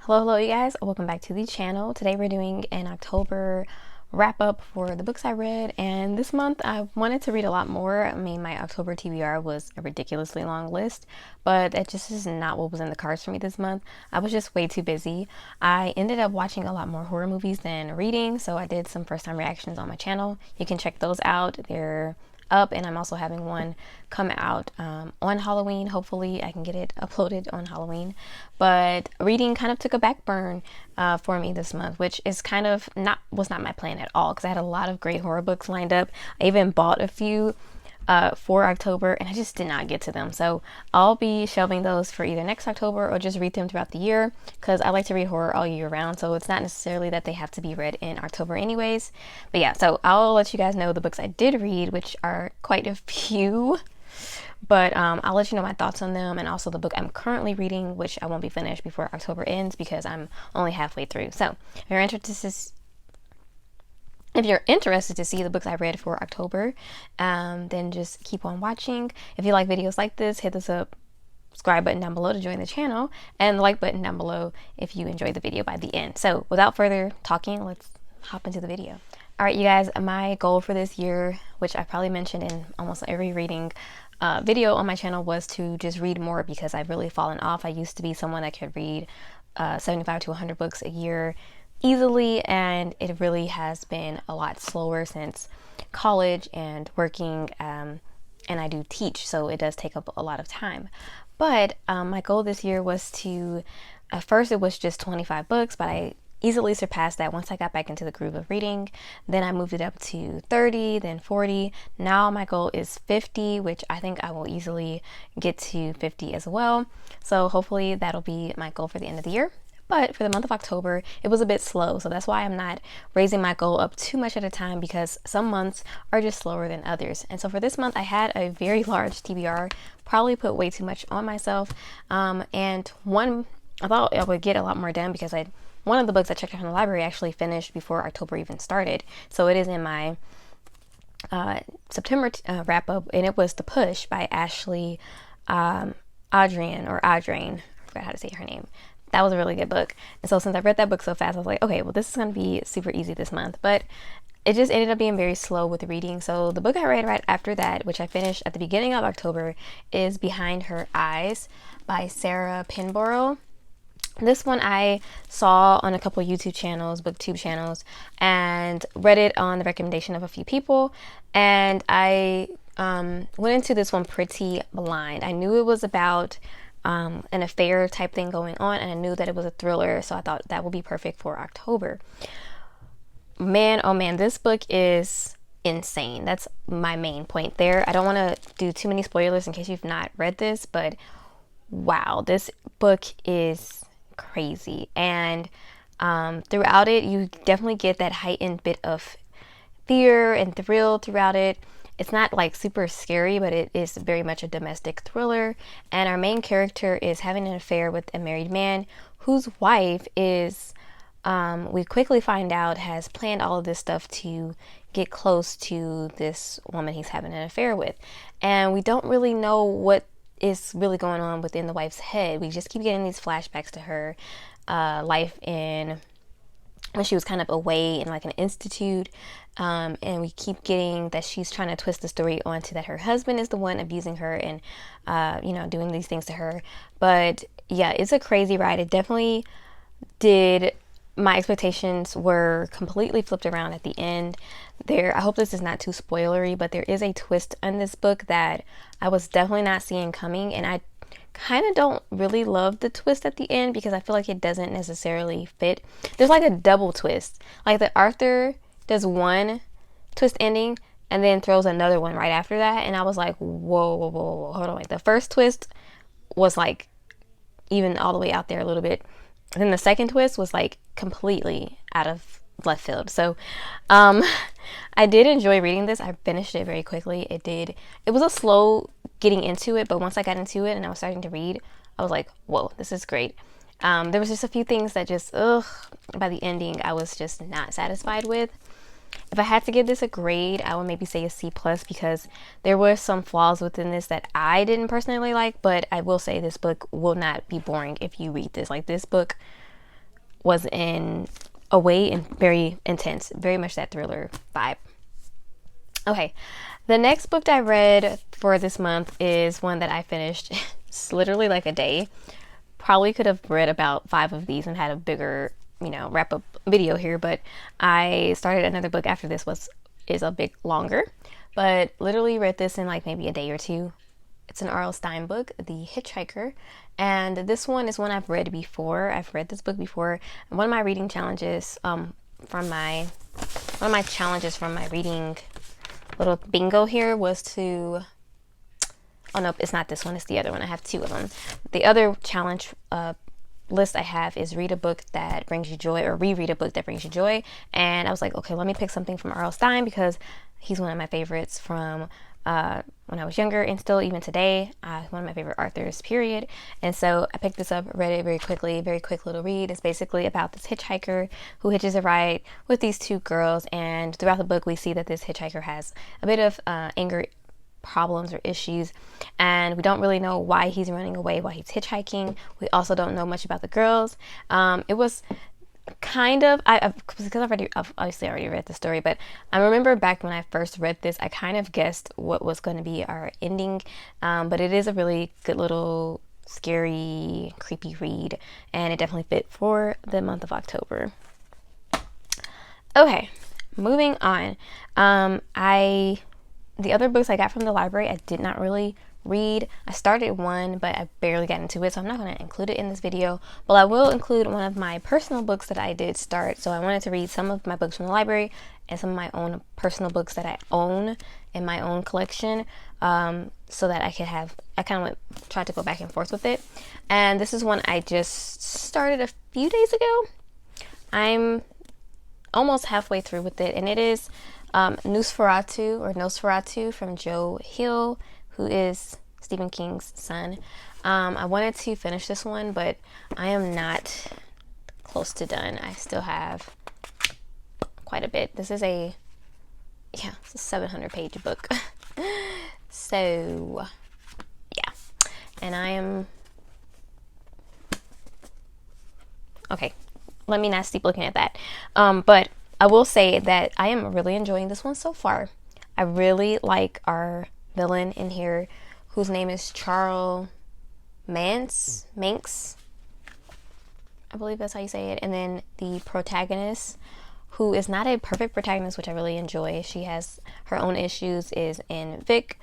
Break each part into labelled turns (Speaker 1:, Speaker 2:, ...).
Speaker 1: Hello, you guys. Welcome back to the channel. Today we're doing an October wrap up for the books I read, and this month I wanted to read a lot more. I mean, my October TBR was a ridiculously long list, but that just is not what was in the cards for me this month. I was just way too busy. I ended up watching a lot more horror movies than reading, so I did some first time reactions on my channel. You can check those out. They're up, and I'm also having one come out on Halloween. Hopefully I can get it uploaded on Halloween. But reading kind of took a back burn for me this month, which is kind of was not my plan at all, because I had a lot of great horror books lined up. I even bought a few for October, and I just did not get to them. So I'll be shelving those for either next October or just read them throughout the year, because I like to read horror all year round. So it's not necessarily that they have to be read in October anyways. But yeah, so I'll let you guys know the books I did read, which are quite a few. But I'll let you know my thoughts on them, and also the book I'm currently reading, which I won't be finished before October ends because I'm only halfway through. So if you're interested to see the books I read for October, then just keep on watching. If you like videos like this, hit the subscribe button down below to join the channel, and the like button down below if you enjoyed the video by the end. So without further talking, let's hop into the video. All right, you guys, my goal for this year, which I probably mentioned in almost every reading video on my channel, was to just read more, because I've really fallen off. I used to be someone that could read 75 to 100 books a year easily, and it really has been a lot slower since college and working, and I do teach, so it does take up a lot of time. But my goal this year was to, at first it was just 25 books, but I easily surpassed that once I got back into the groove of reading. Then I moved it up to 30, then 40. Now my goal is 50, which I think I will easily get to 50 as well. So hopefully that'll be my goal for the end of the year. But for the month of October, it was a bit slow. So that's why I'm not raising my goal up too much at a time, because some months are just slower than others. And so for this month, I had a very large TBR, probably put way too much on myself. And I thought I would get a lot more done, because one of the books I checked out from the library actually finished before October even started. So it is in my September wrap up, and it was The Push by Ashley Audrain. I forgot how to say her name. That was a really good book. And so since I read that book so fast, I was like, okay, well, this is going to be super easy this month. But it just ended up being very slow with reading. So the book I read right after that, which I finished at the beginning of October, is Behind Her Eyes by Sarah Pinborough. This one I saw on a couple YouTube channels, booktube channels, and read it on the recommendation of a few people. And I went into this one pretty blind. I knew it was about an affair type thing going on, and I knew that it was a thriller, so I thought that would be perfect for October. Man, oh man, this book is insane. That's my main point there. I don't want to do too many spoilers in case you've not read this, but wow, this book is crazy. And throughout it, you definitely get that heightened bit of fear and thrill throughout it. It's not like super scary, but it is very much a domestic thriller. And our main character is having an affair with a married man whose wife is, we quickly find out, has planned all of this stuff to get close to this woman he's having an affair with. And we don't really know what is really going on within the wife's head. We just keep getting these flashbacks to her life when she was kind of away in like an institute, and we keep getting that she's trying to twist the story onto that her husband is the one abusing her and doing these things to her. But yeah, it's a crazy ride. It definitely did. My expectations were completely flipped around at the end. I hope this is not too spoilery, but there is a twist on this book that I was definitely not seeing coming, and I kind of don't really love the twist at the end, because I feel like it doesn't necessarily fit. There's like a double twist, like the Arthur does one twist ending and then throws another one right after that, and I was like, whoa, hold on. Like the first twist was like even all the way out there a little bit, and then the second twist was like completely out of left field. So I did enjoy reading this. I finished it very quickly. It was a slow getting into it, but once I got into it and I was starting to read, I was like, whoa, this is great. There was just a few things that just by the ending I was just not satisfied with. If I had to give this a grade, I would maybe say a C+, because there were some flaws within this that I didn't personally like, but I will say this book will not be boring if you read this. Like, this book was in a way and very intense, very much that thriller vibe. Okay, the next book that I read for this month is one that I finished. It's literally like a day. Probably could have read about 5 of these and had a bigger, wrap up video here, but I started another book after this is a bit longer, but literally read this in like maybe a day or two. It's an R.L. Stine book, The Hitchhiker, and this one is one I've read before. I've read this book before. And one of my reading challenges from my reading little bingo here was to, oh no, it's not this one, it's the other one. I have 2 of them. The other challenge list I have is read a book that brings you joy, or reread a book that brings you joy. And I was like, okay, let me pick something from R.L. Stine because he's one of my favorites from when I was younger, and still even today, one of my favorite authors, period. And so I picked this up, read it very quickly, very quick little read. It's basically about this hitchhiker who hitches a ride with these 2 girls, and throughout the book we see that this hitchhiker has a bit of anger problems or issues, and we don't really know why he's running away while he's hitchhiking. We also don't know much about the girls. It was kind of, because I've obviously already read the story, but I remember back when I first read this, I kind of guessed what was going to be our ending, but it is a really good little scary, creepy read, and it definitely fit for the month of October. Okay, moving on. The other books I got from the library, I did not really read. I started one, but I barely got into it, so I'm not going to include it in this video. But I will include one of my personal books that I did start. So I wanted to read some of my books from the library and some of my own personal books that I own in my own collection, so that I kind of tried to go back and forth with it. And this is one I just started a few days ago. I'm almost halfway through with it, and it is Nosferatu from Joe Hill, who is Stephen King's son. I wanted to finish this one, but I am not close to done. I still have quite a bit. This is it's a 700-page book. So, yeah. And I am... Okay, let me not keep looking at that. But I will say that I am really enjoying this one so far. I really like our villain in here, whose name is Charles Manx. I believe that's how you say it. And then the protagonist, who is not a perfect protagonist, which I really enjoy. She has her own issues, is in Vic.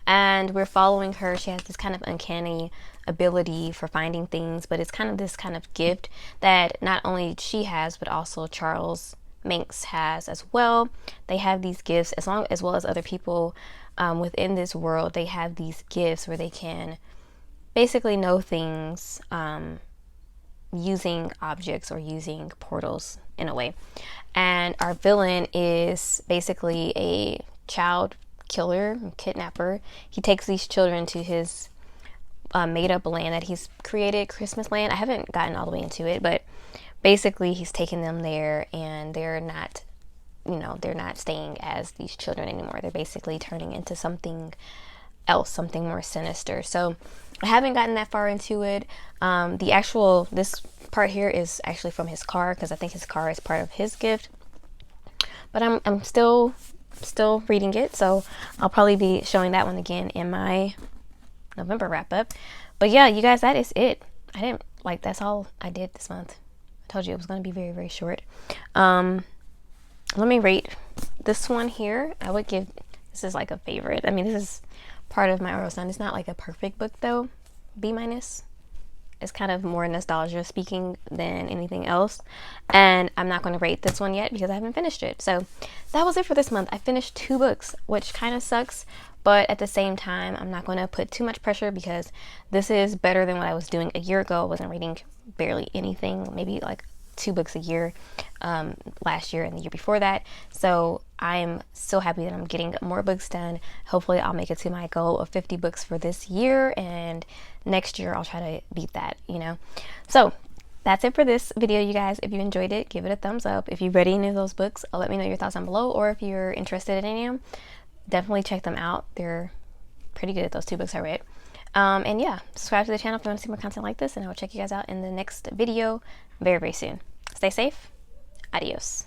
Speaker 1: And we're following her. She has this kind of uncanny ability for finding things, but it's kind of this kind of gift that not only she has, but also Charles Manx has as well. They have these gifts, as well as other people within this world. They have these gifts where they can basically know things using objects or using portals in a way. And our villain is basically a child killer, kidnapper. He takes these children to his made-up land that he's created, Christmas Land. I haven't gotten all the way into it, but basically he's taking them there, and they're not staying as these children anymore. They're basically turning into something else, something more sinister. So I haven't gotten that far into it. This part here is actually from his car, because I think his car is part of his gift. But I'm still reading it, so I'll probably be showing that one again in my November wrap up. But yeah, you guys, that is it. That's all I did this month. I told you it was going to be very, very short. Let me rate this one here. I would give, this is like a favorite. I mean, this is part of my R.L. Stine. It's not like a perfect book though. B-. It's kind of more nostalgia speaking than anything else. And I'm not going to rate this one yet because I haven't finished it. So that was it for this month. I finished 2 books, which kind of sucks. But at the same time, I'm not going to put too much pressure because this is better than what I was doing a year ago. I wasn't reading barely anything, maybe like 2 books a year last year and the year before that. So I'm so happy that I'm getting more books done. Hopefully I'll make it to my goal of 50 books for this year, and next year I'll try to beat that, So that's it for this video, you guys. If you enjoyed it, give it a thumbs up. If you read any of those books, let me know your thoughts down below, or if you're interested in any of them, definitely check them out. They're pretty good, those 2 books I read. And yeah, subscribe to the channel if you want to see more content like this, and I will check you guys out in the next video very, very soon. Stay safe. Adios.